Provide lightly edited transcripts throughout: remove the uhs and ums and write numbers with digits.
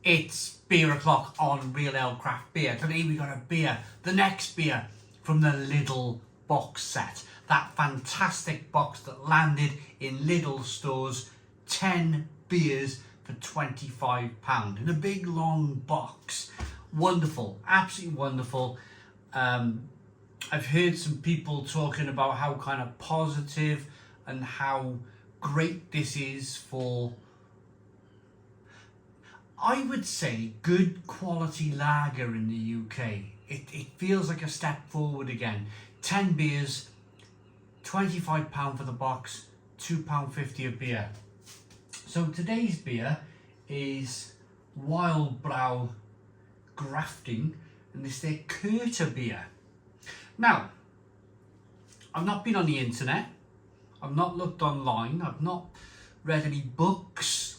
It's beer o'clock on Real Ale Craft Beer. Today we got a beer, the next beer from the Lidl box set. That fantastic box that landed in Lidl stores, 10 beers for £25 in a big long box. Wonderful, absolutely wonderful. I've heard some people talking about how kind of positive and how great this is for, I would say, good quality lager in the UK. It feels like a step forward again. 10 beers, £25 for the box, £2.50 a beer. So today's beer is Wildbra Grafing, and this is their Kirtabier. Now, I've not been on the internet, I've not looked online, I've not read any books.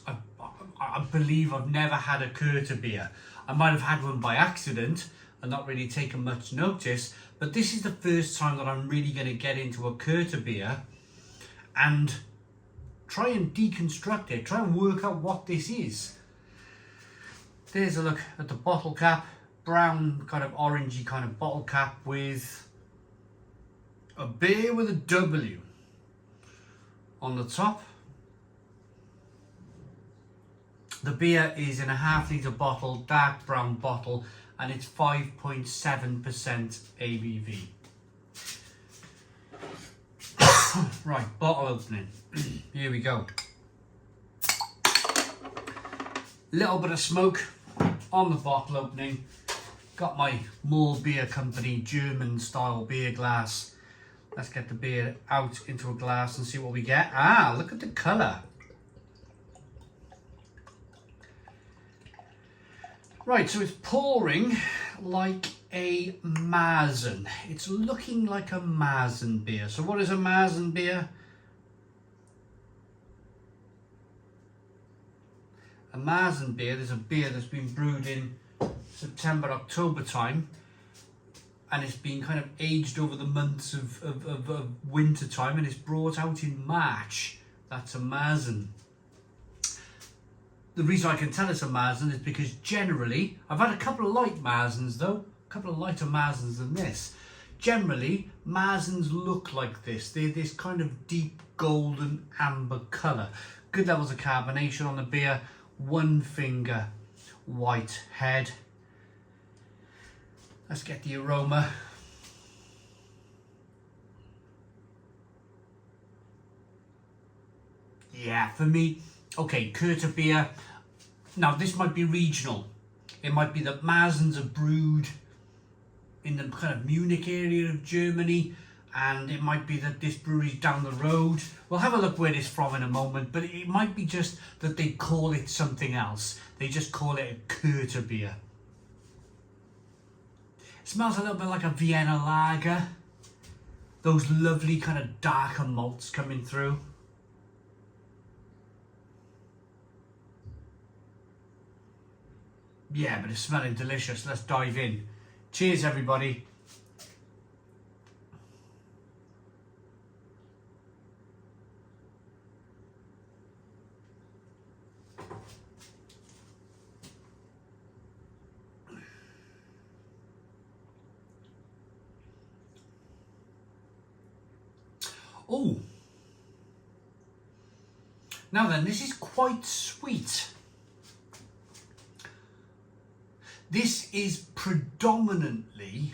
I believe I've never had a Kirtabier. I might have had one by accident and not really taken much notice, but this is the first time that I'm really going to get into a Kirtabier and try and deconstruct it, try and work out what this is. There's a look at the bottle cap, brown kind of orangey kind of bottle cap with a beer with a W on the top. The beer is in a ½ litre bottle, dark brown bottle, and it's 5.7% ABV. Right, bottle opening. Here we go. Little bit of smoke on the bottle opening. Got my More Beer Company German style beer glass. Let's get the beer out into a glass and see what we get. Ah, look at the colour. Right, so it's pouring like a Marzen. It's looking like a Marzen beer. So what is a Marzen beer? A Marzen beer is a beer that's been brewed in September, October time, and it's been kind of aged over the months of winter time, and it's brought out in March. That's a Marzen. The reason I can tell it's a Marzen is because generally, I've had a couple of light Marzens though, a couple of lighter Marzens than this. Generally, Marzens look like this. They're this kind of deep golden amber colour. Good levels of carbonation on the beer, one finger white head. Let's get the aroma. Yeah, for me, okay, Kirtabier. Now this might be regional. It might be that Marzens are brewed in the kind of Munich area of Germany, and it might be that this brewery's down the road. We'll have a look where it's from in a moment, but it might be just that they call it something else. They just call it a Kirtabier. It smells a little bit like a Vienna lager. Those lovely kind of darker malts coming through. Yeah, but it's smelling delicious. Let's dive in. Cheers, everybody. Oh. Now then, this is quite sweet. This is predominantly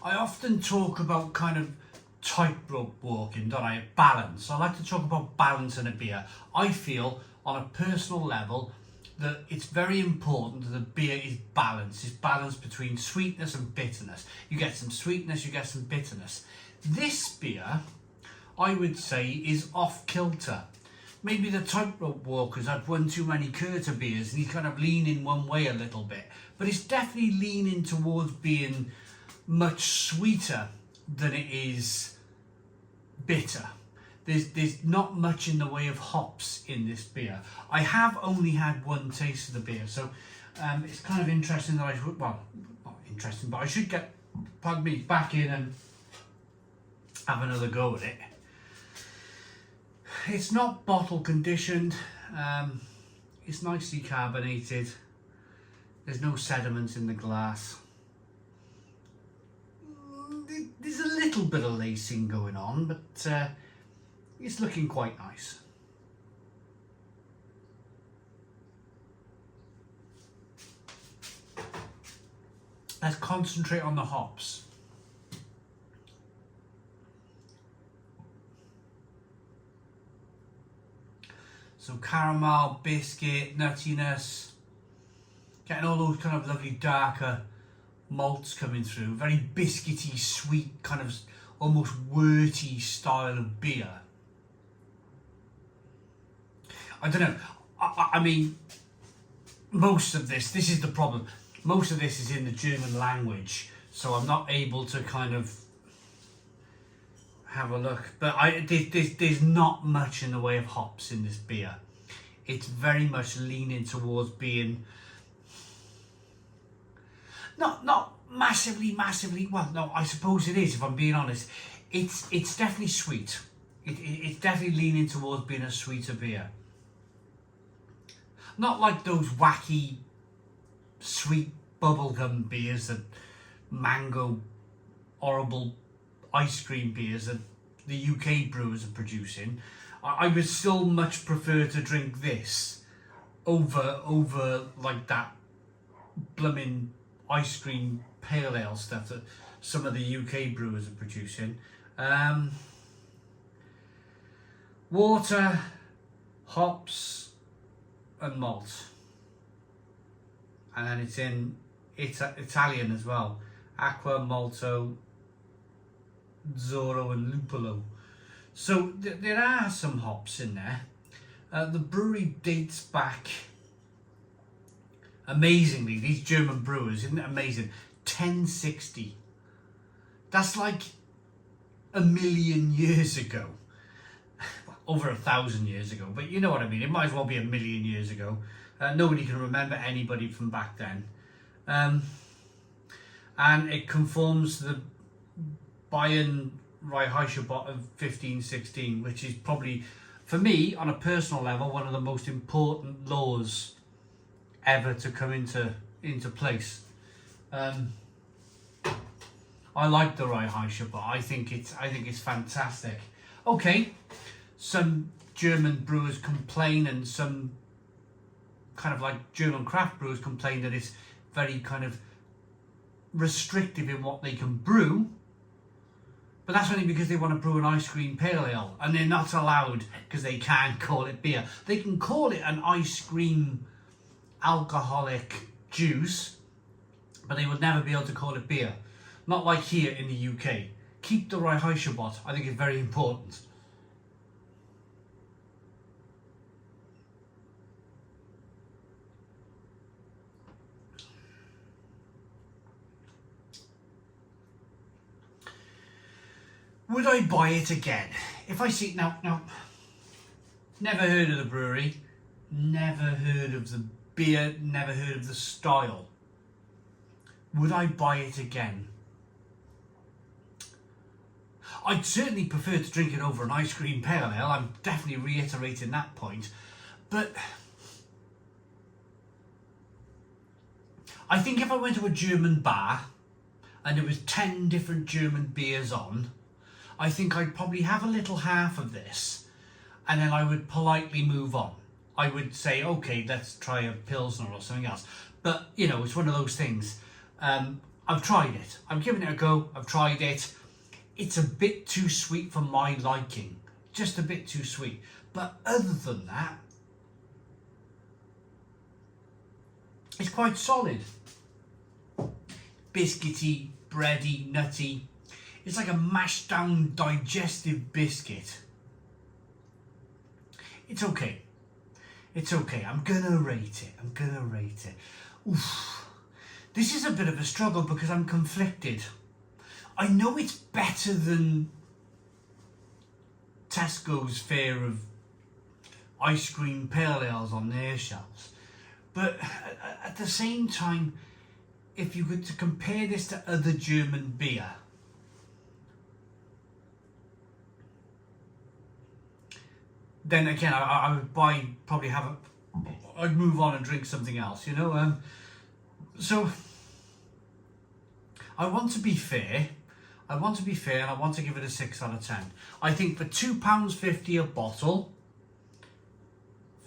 I often talk about kind of tightrope walking, don't I? Balance. I like to talk about balance in a beer. I feel on a personal level that it's very important that the beer is balanced. It's balanced between sweetness and bitterness. You get some sweetness, you get some bitterness. This beer, I would say, is off kilter. Maybe the tightrope walker's had one too many Kirtabiers and he's kind of leaning one way a little bit. But it's definitely leaning towards being much sweeter than it is bitter. There's not much in the way of hops in this beer. I have only had one taste of the beer, so it's kind of interesting that I should, well, not interesting, but I should get, pardon me, back in and have another go at it. It's not bottle conditioned. It's nicely carbonated. There's no sediment in the glass. There's a little bit of lacing going on, but it's looking quite nice. Let's concentrate on the hops. So caramel, biscuit, nuttiness, getting all those kind of lovely darker malts coming through. Very biscuity, sweet, kind of almost wurty style of beer. I don't know. I mean, most of this is the problem. Most of this is in the German language, so I'm not able to kind of have a look. But there's not much in the way of hops in this beer. It's very much leaning towards being not massively. Well, no, I suppose it is. If I'm being honest, it's definitely sweet. It's definitely leaning towards being a sweeter beer. Not like those wacky, sweet bubblegum beers, that mango, horrible ice cream beers that the UK brewers are producing. I would still much prefer to drink this over like that blooming ice cream pale ale stuff that some of the UK brewers are producing. Water, hops and malt, and then it's in Italian as well. Acqua, malto, Zoro and Lupolo. So there are some hops in there. The brewery dates back, amazingly, these German brewers, isn't it amazing? 1060. That's like 1,000,000 years ago. Over 1,000 years ago, but you know what I mean. It might as well be 1,000,000 years ago. Nobody can remember anybody from back then. And it conforms to the Bayern Reichsgebot of 1516, which is probably, for me, on a personal level, one of the most important laws ever to come into place. I like the Reichsgebot. I think it's fantastic. Okay, some German brewers complain, and some kind of like German craft brewers complain that it's very kind of restrictive in what they can brew. But that's only because they want to brew an ice cream pale ale, and they're not allowed because they can't call it beer. They can call it an ice cream alcoholic juice, but they would never be able to call it beer. Not like here in the UK. Keep the Reichsgebot. I think it's very important. Would I buy it again? If I see, now, never heard of the brewery, never heard of the beer, never heard of the style. Would I buy it again? I'd certainly prefer to drink it over an ice cream pale ale. I'm definitely reiterating that point. But I think if I went to a German bar and there was 10 different German beers on, I think I'd probably have a little half of this, and then I would politely move on. I would say, okay, let's try a Pilsner or something else. But, you know, it's one of those things. I've tried it. I've given it a go. I've tried it. It's a bit too sweet for my liking. Just a bit too sweet. But other than that, it's quite solid. Biscuity, bready, nutty. It's like a mashed down digestive biscuit. It's okay. It's okay. I'm gonna rate it. Oof. This is a bit of a struggle because I'm conflicted. I know it's better than Tesco's fare of ice cream pale ales on their shelves. But at the same time, if you were to compare this to other German beer, then again, I would I'd move on and drink something else, you know. So I want to be fair. And I want to give it a 6 out of 10. I think for £2.50 a bottle,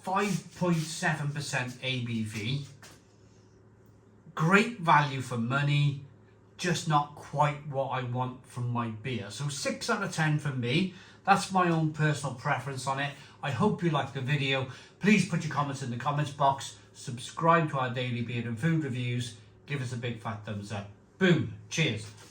5.7% ABV, great value for money, just not quite what I want from my beer. So 6 out of 10 for me. That's my own personal preference on it. I hope you liked the video. Please put your comments in the comments box. Subscribe to our daily beer and food reviews. Give us a big fat thumbs up. Boom. Cheers.